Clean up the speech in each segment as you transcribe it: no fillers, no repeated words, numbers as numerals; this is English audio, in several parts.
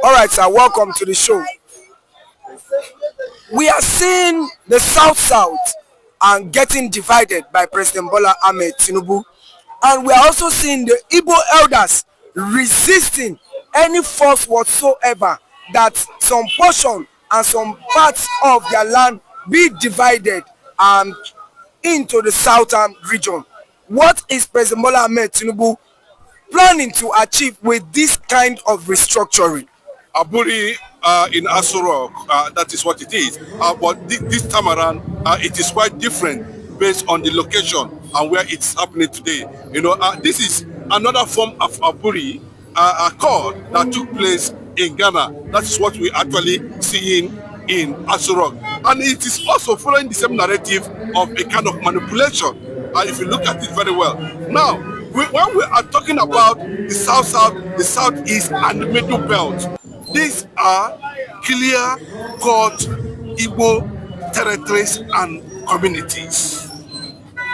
All right, sir, welcome to the show. We are seeing the South and getting divided by President Bola Ahmed Tinubu, and we are also seeing the Igbo elders resisting any force whatsoever that some portion and some parts of their land be divided into the southern region. What is President Bola Ahmed Tinubu planning to achieve with this kind of restructuring? Aburi in Asurok, that is what it is. But this time around, it is quite different based on the location and where it's happening today. This is another form of Aburi accord that took place in Ghana. That is what we actually seeing in Asurok. And it is also following the same narrative of a kind of manipulation, if you look at it very well. Now, when we are talking about the South, the Southeast, and the Middle Belt, these are clear-cut Igbo territories and communities.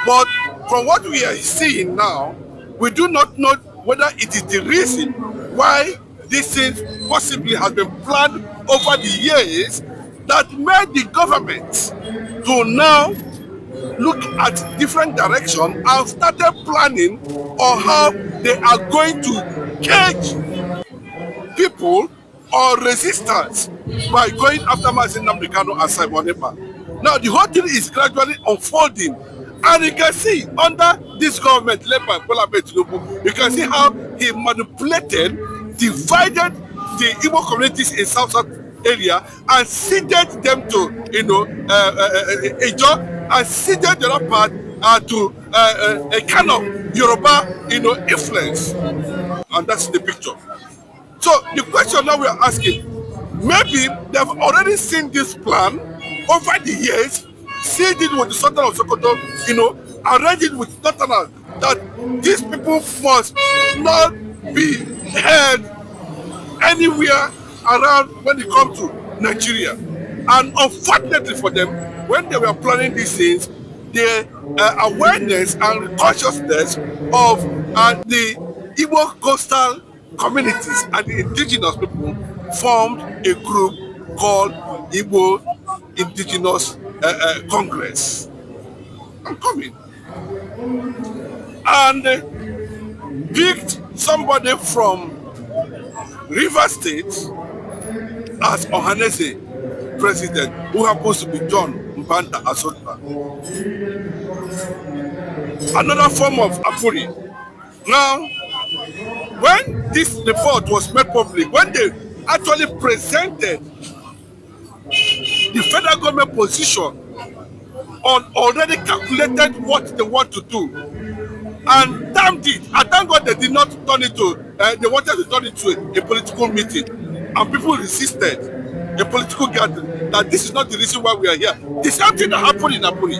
But from what we are seeing now, we do not know whether it is the reason why this thing possibly has been planned over the years that made the government to now look at different direction and started planning on how they are going to cage people or resistance by going after Mazin Namdekano and Simon Ekpa. Now the whole thing is gradually unfolding, and you can see under this government led by Bola Ahmed Tinubu, you can see how he manipulated, divided the Igbo communities in South area and ceded them to Ijaw, and ceded the other part to a kind of Yoruba influence, and that's the picture. So the question now we are asking, maybe they've already seen this plan over the years, seen it with the Sultan of Sokoto, arranged it with Northerners, that these people must not be heard anywhere around when it comes to Nigeria. And unfortunately for them, when they were planning these things, the awareness and consciousness of the Igbo coastal communities and the indigenous people formed a group called Igbo Indigenous Congress. I'm coming. And picked somebody from River State as Ohanese president, who happens to be John Mbanda Asota. Another form of Aburi. Now, when this report was made public, when they actually presented the federal government position on already calculated what they want to do, and damned it, and thank God they did not turn it to, they wanted to turn it to a political meeting, and people resisted a political gathering, that this is not the reason why we are here. The same thing that happened in Aburi.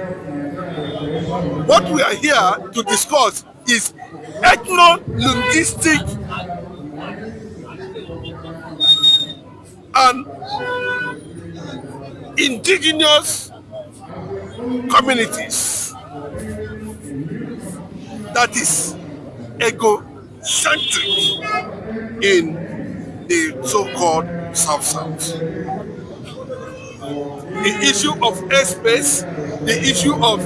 What we are here to discuss is ethno-linguistic and indigenous communities that is egocentric in the so-called South. The issue of airspace, the issue of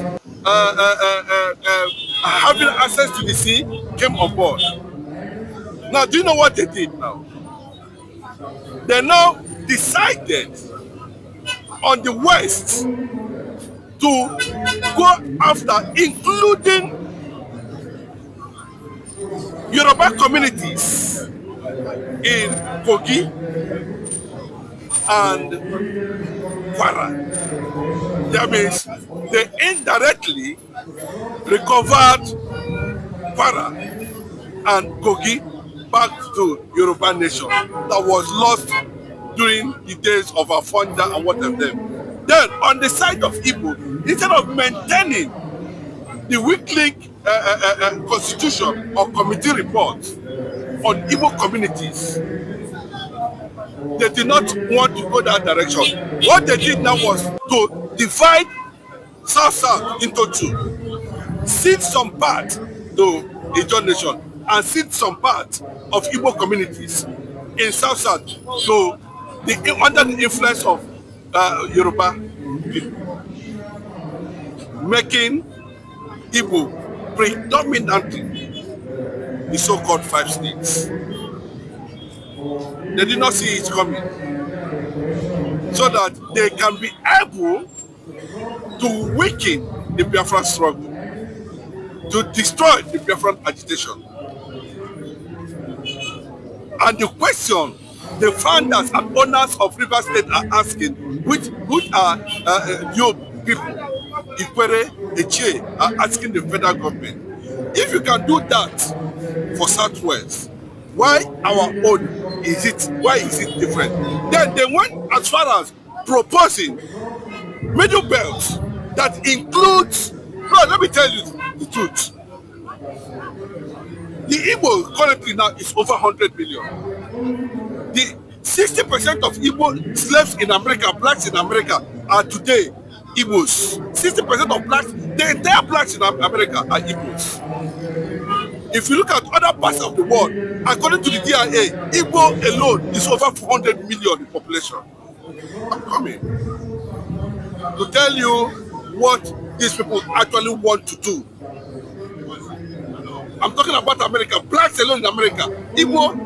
having access to the sea came on board. Now, do you know what they did now? They now decided on the West to go after, including Yoruba communities in Kogi and Kwara. That means they indirectly recovered Kwara and Kogi back to Yoruba nation that was lost during the days of Afonja and what of them. Then on the side of Igbo, instead of maintaining the weekly constitution or committee reports on Igbo communities, they did not want to go that direction. What they did now was to divide South into two. Cede some part to Ijaw nation and cede some part of Igbo communities. in South South to under the influence of Yoruba people, making Igbo predominantly the so-called 5 states. They did not see it coming, so that they can be able to weaken the Biafran struggle, to destroy the Biafran agitation. And the question the founders and owners of River State are asking, which are you people, Ikwere, Eche, are asking the federal government, if you can do that for Southwest, why our own why is it different? Then they went as far as proposing middle belt that includes, no, let me tell you the truth. The Igbo currently now is over 100 million. The 60% of Igbo slaves in America, blacks in America, are today Igbos. 60% of blacks, the entire blacks in America are Igbos. If you look at other parts of the world, according to the DIA, Igbo alone is over 400 million in population. I'm coming to tell you what these people actually want to do. I'm talking about America, blacks alone in America. Igbo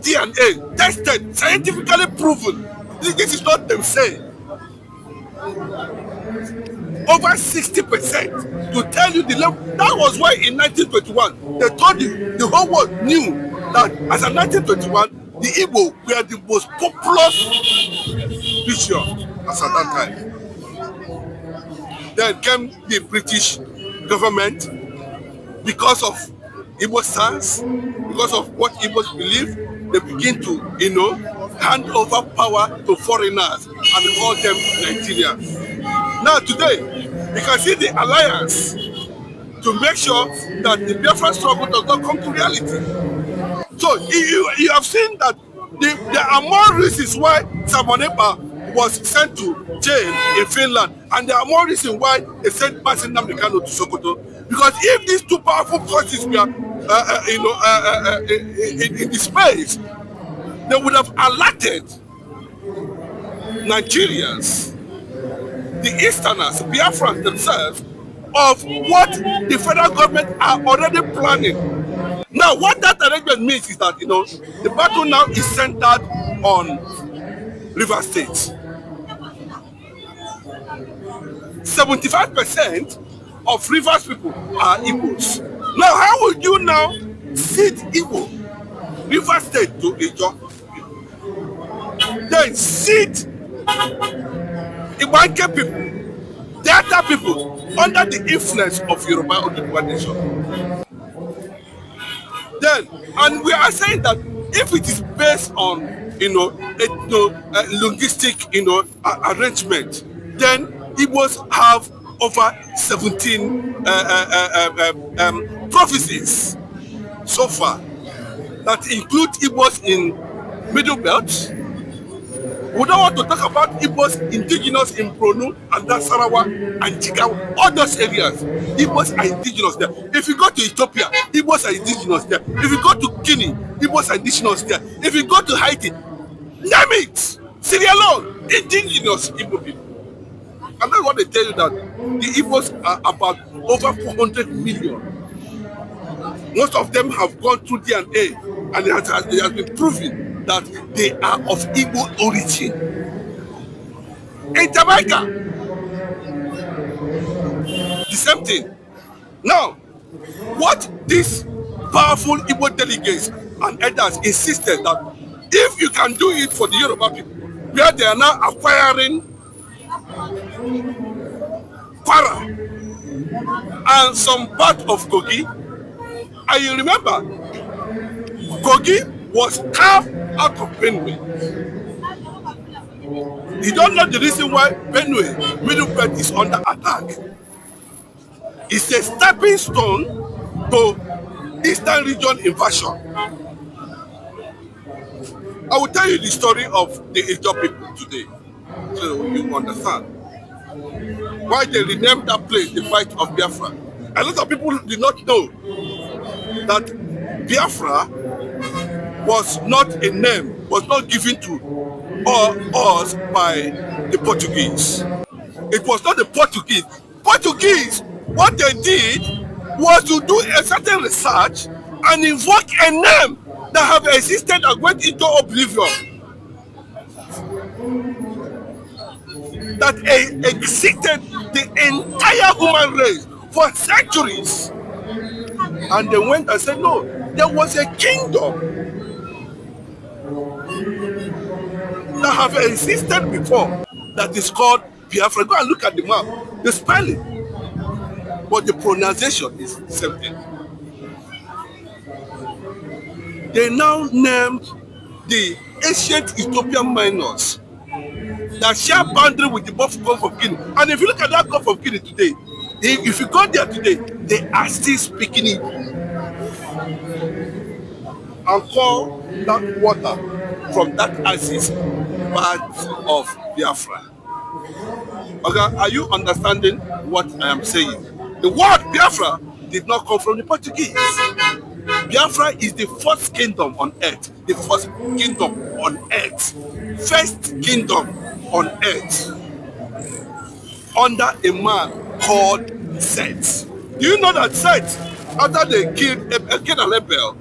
DNA, tested, scientifically proven. This is not them saying. Over 60%, to tell you the level. That was why in 1921, they told you, the whole world knew that as of 1921, the Igbo were the most populous region as at that time. Then came the British government, because of Igbo stance, because of what Igbos believe, they begin to, hand over power to foreigners and call them Nigerians. Now today, you can see the alliance to make sure that the Biafran struggle does not come to reality. So you have seen that there are more reasons why Samonepa was sent to jail in Finland, and there are more reasons why they sent Basin Namdekano to Sokoto. Because if these two powerful forces were in the space, they would have alerted Nigerians, the Easterners, Biafrans themselves, of what the federal government are already planning. Now, what that arrangement means is that, the battle now is centered on River State. 75% of Rivers people are Igbos. Now, how would you now cede Igbo, River State to Ijaw? Then cede Ibanke people, Delta people, under the influence of Yoruba or the nation. Then, and we are saying that if it is based on, linguistic, arrangement, then Igbos have over 17 prophecies so far that include Igbos in Middle Belt. We don't want to talk about Igbos indigenous in Bronu and Nasarawa and Jigawa, all those areas. Igbos are indigenous there. If you go to Ethiopia, Igbos are indigenous there. If you go to Guinea, Igbos are indigenous there. If you go to Haiti, name it, Sierra Leone, indigenous Igbo people. And that's what they tell you, that the Igbos are about over 400 million. Most of them have gone through DNA, and it has been proven that they are of Igbo origin. In Jamaica, the same thing. Now, what these powerful Igbo delegates and elders insisted that if you can do it for the Yoruba people, where they are now acquiring Kwara and some part of Kogi, and you remember, Kogi was carved out of Benue. You don't know the reason why Benue, Middle Belt, is under attack. It's a stepping stone to Eastern region invasion. I will tell you the story of the Ijaw people today, so you understand why they renamed that place the Fight of Biafra. A lot of people did not know that Biafra was not a name was not given to us by the Portuguese. It was not the Portuguese. Portuguese, what they did was to do a certain research and invoke a name that have existed and went into oblivion. That existed the entire human race for centuries. And they went and said, no, there was a kingdom that have existed before that is called Biafra. Go and look at the map, the spelling, but the pronunciation is the same thing. They now named the ancient Ethiopian miners that share boundary with the Gulf of Guinea. And if you look at that Gulf of Guinea today, if you go there today, they are still speaking it and call that water from that axis part of Biafra. Okay, are you understanding what I am saying? The word Biafra did not come from the Portuguese. Biafra is the first kingdom on earth. The first kingdom on earth. First kingdom on earth. Under a man called Seth. Do you know that Seth, after they killed Cain and Abel,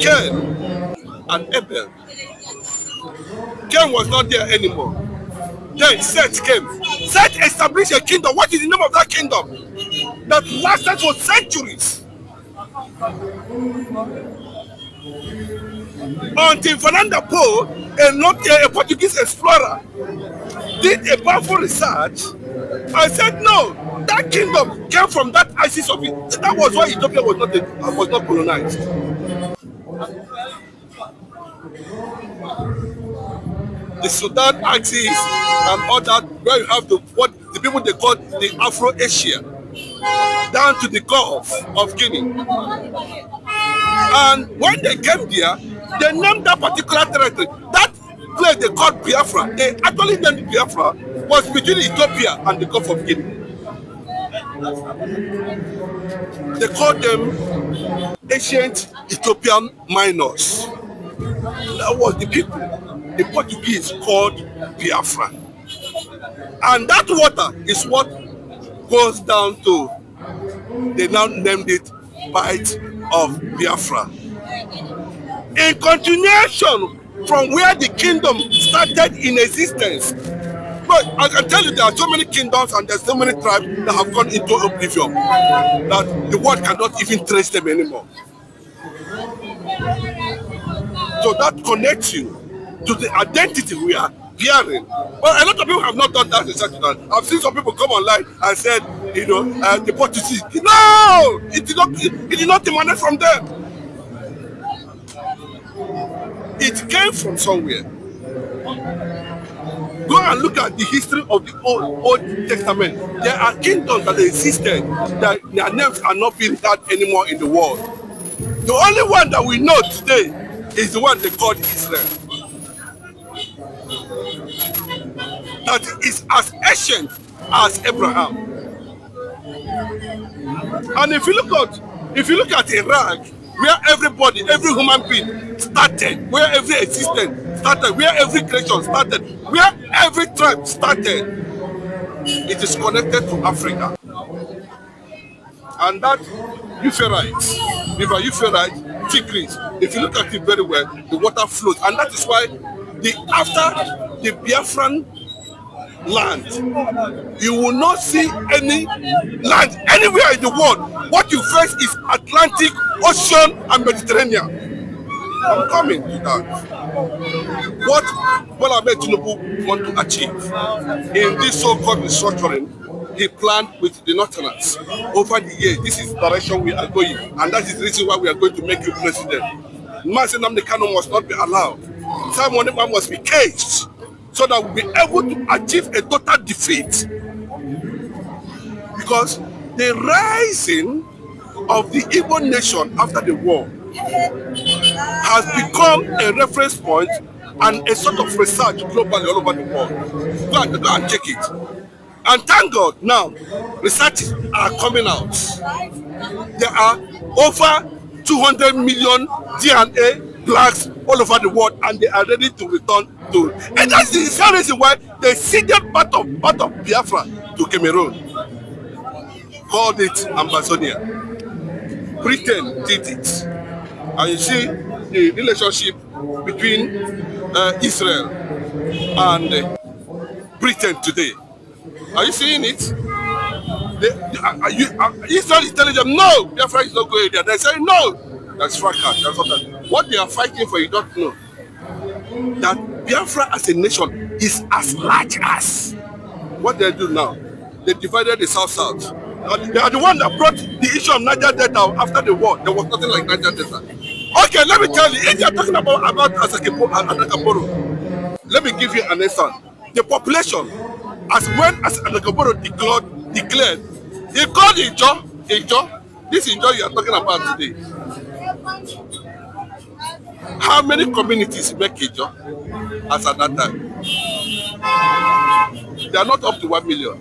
Cain and Abel, Cain was not there anymore. Then Seth came. Seth established a kingdom. What is the name of that kingdom? That lasted for centuries. Until Fernando Po, a Portuguese explorer, did a powerful research and said, no, that kingdom came from that axis of it. That was why Ethiopia was not colonized. The Sudan axis and all that, where you have the people they call the Afro-Asia, down to the Gulf of Guinea. And when they came there, they named that particular territory. That place they called Biafra, they actually named Biafra, was between Ethiopia and the Gulf of Guinea. They called them ancient Ethiopian miners. That was the people the Portuguese called Biafra. And that water is what goes down to, they now named it Bight of Biafra. In continuation from where the kingdom started in existence. But I can tell you there are so many kingdoms and there's so many tribes that have gone into oblivion that the world cannot even trace them anymore. So that connects you to the identity we are bearing. But a lot of people have not done that research. I've seen some people come online and said, the Portuguese. No! It did not emanate from them. It came from somewhere. Go and look at the history of the Old Testament. There are kingdoms that existed that their names are not being heard anymore in the world. The only one that we know today is the one they called Israel. That is as ancient as Abraham. And if you look at Iraq, where everybody, every human being started, where every existence started, where every creation started, where every tribe started, it is connected to Africa. And that River Euphrates, Tigris, if you look at it very well, the water flows. And that is why after the Biafran land, you will not see any land anywhere in the world. What you face is Atlantic, Ocean, and Mediterranean. I'm coming to that. What Bola Tinubu want to achieve in this so-called restructuring, he planned with the Nationalities over the years. This is the direction we are going, and that is the reason why we are going to make you president. Mazen Nnamdi Kanu must not be allowed. Simon Ekpa must be caged, so that we'll be able to achieve a total defeat. Because the rising of the Igbo nation after the war has become a reference point and a sort of research globally all over the world. Go and check it. And thank God now, researches are coming out. There are over 200 million DNA blacks all over the world, and they are ready to return to. And that's the same reason why they ceded part of Biafra to Cameroon, called it Amazonia. Britain did it. And you see the relationship between Israel and Britain today. Are you seeing it? Israel is telling them, no, Biafra is not going there. They say, no, that's fracas. That's what they are fighting for, you don't know. That Biafra as a nation is as large as. What they do now, they divided the South-South. They are the one that brought the issue of Niger Delta after the war. There was nothing like Niger Delta. Okay, let me tell you, if you are talking about Adakaboro, let me give you an example. The population, as Adakaboro declared, he called Ijaw. This Ijaw you are talking about today. How many communities make Ijaw as at that time? They are not up to 1 million.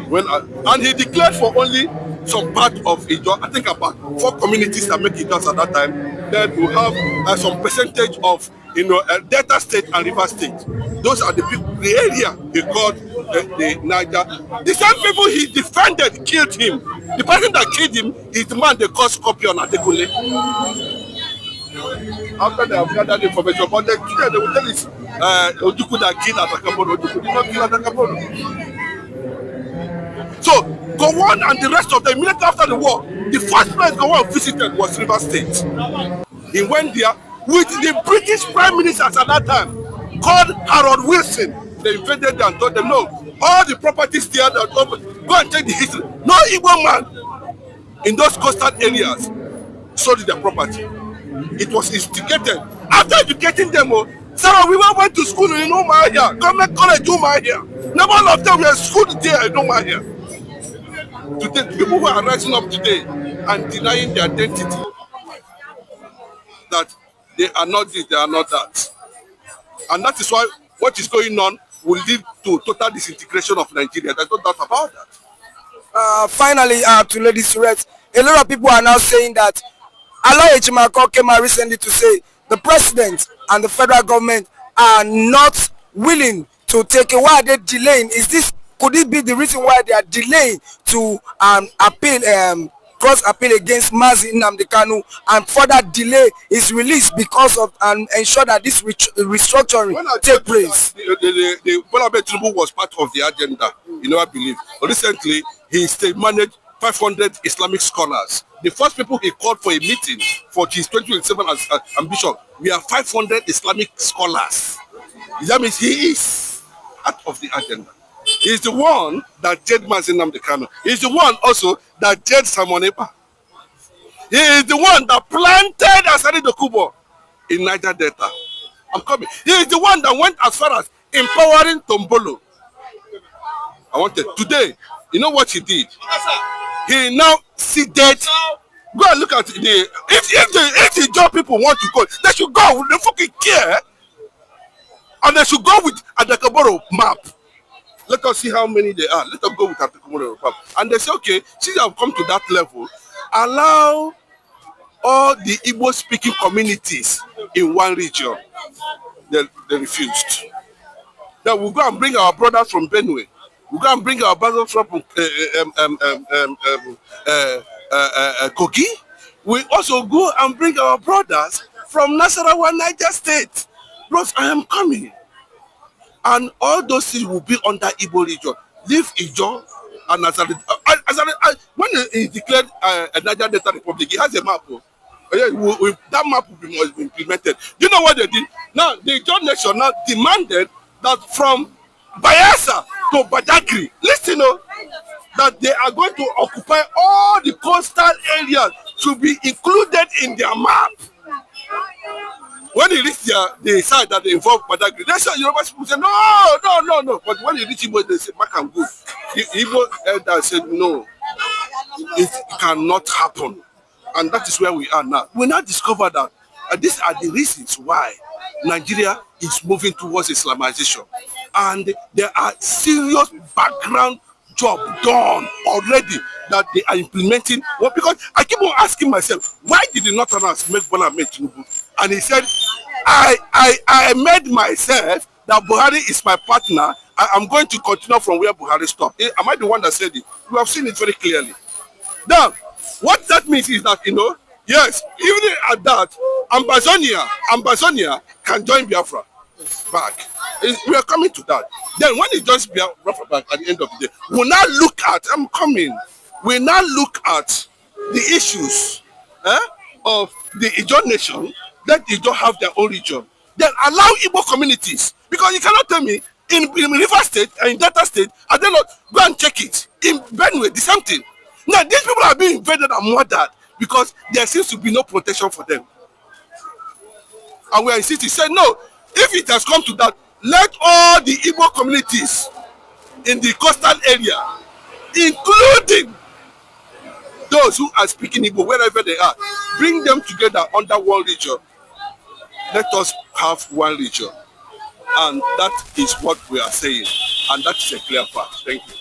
And he declared for only some part of Ijaw, I think about 4 communities that make Ijaw at that time. Then we have some percentage of Delta State and River State. Those are the area he called the Niger. The same people he defended killed him. The person that killed him is the man they call Scorpion at Dekule. After they have gathered information, but they will tell us Ojuku that killed Adakaboro. Ojuku did not kill Adakaboro. So Gowon and the rest of them, immediately after the war, the first place Gowon visited was River State. He went there with the British Prime Minister at that time, called Harold Wilson. They invaded them and told them, no, all the properties there, go and check the history. No Igbo man in those coastal areas sold their property. It was instigated. After educating them, some we went to school in Umahia, Government College Umahia. Never all of them were schooled there in Umahia. Today, people who are rising up today and denying their identity, that they are not this, they are not that. And that is why what is going on will lead to total disintegration of Nigeria. There's no doubt about that. Finally, to ladies to rest, a lot of people are now saying that Aloy Ejimako came out recently to say the president and the federal government are not willing to take it. Why are they delaying? Could it be the reason why they are delaying to appeal, cross appeal against Mazi Nnamdi Kanu, and further delay his release because of ensure that this restructuring take place? The Bola Tinubu was part of the agenda. You know, I believe. Recently, he managed 500 Islamic scholars. The first people he called for a meeting for his 2027 ambition, we are 500 Islamic scholars. That means he is part of the agenda. He's the one that jailed Mazi Nnamdi Kanu. He's the one also that jailed Simon Ekpa. He is the one that planted Asari Dokubo in Niger Delta. I'm coming. He is the one that went as far as empowering Tombolo. I wanted today. You know what he did? He now seated. Go and look at the. If the job people want to go, they should go. They fucking care, and they should go with Adakaboro map. Let us see how many they are. Let us go with Adakaboro map. And they say, okay, since you have come to that level, allow all the Igbo-speaking communities in one region. They refused. Then we'll go and bring our brothers from Benue. We'll go and bring our brothers from Kogi. We also go and bring our brothers from Nasarawa, Niger State. Bros, I am coming. And all those things will be under Igbo region. Leave Ijaw and Nazareth. When he declared a Niger Delta Republic, he has a map. That map will be implemented. You know what they did? Now, the Ijaw nation now demanded that from Bayelsa to Badagry, listen, that they are going to occupy all the coastal areas to be included in their map. When he reached the side that they involve Badagry, they said, Yoruba people say, no. But when he reached Igbo, they said, back and good. Igbo elders said, no, it cannot happen. And that is where we are now. We now discover that these are the reasons why Nigeria is moving towards Islamization. And there are serious background job done already that they are implementing. Well, because I keep on asking myself, why did the Northerners make Bola Ahmed Tinubu? And he said, I made myself that Buhari is my partner. I'm going to continue from where Buhari stopped. Am I the one that said it? We have seen it very clearly. Now, what that means is that, yes, even at that, Ambazonia can join Biafra back. We are coming to that. Then when he joins Biafra back at the end of the day, we'll now look at, we'll now look at the issues of the Ijaw nation. Let Ijaw have their own region. Then allow Igbo communities, because you cannot tell me in River State and in Delta State, I don't know, go and check it. In Benue, the same thing. Now, these people are being invaded and murdered because there seems to be no protection for them. And we are insisting, say no, if it has come to that, let all the Igbo communities in the coastal area, including those who are speaking Igbo, wherever they are, bring them together under one region. Let us have one region. And that is what we are saying. And that is a clear fact. Thank you.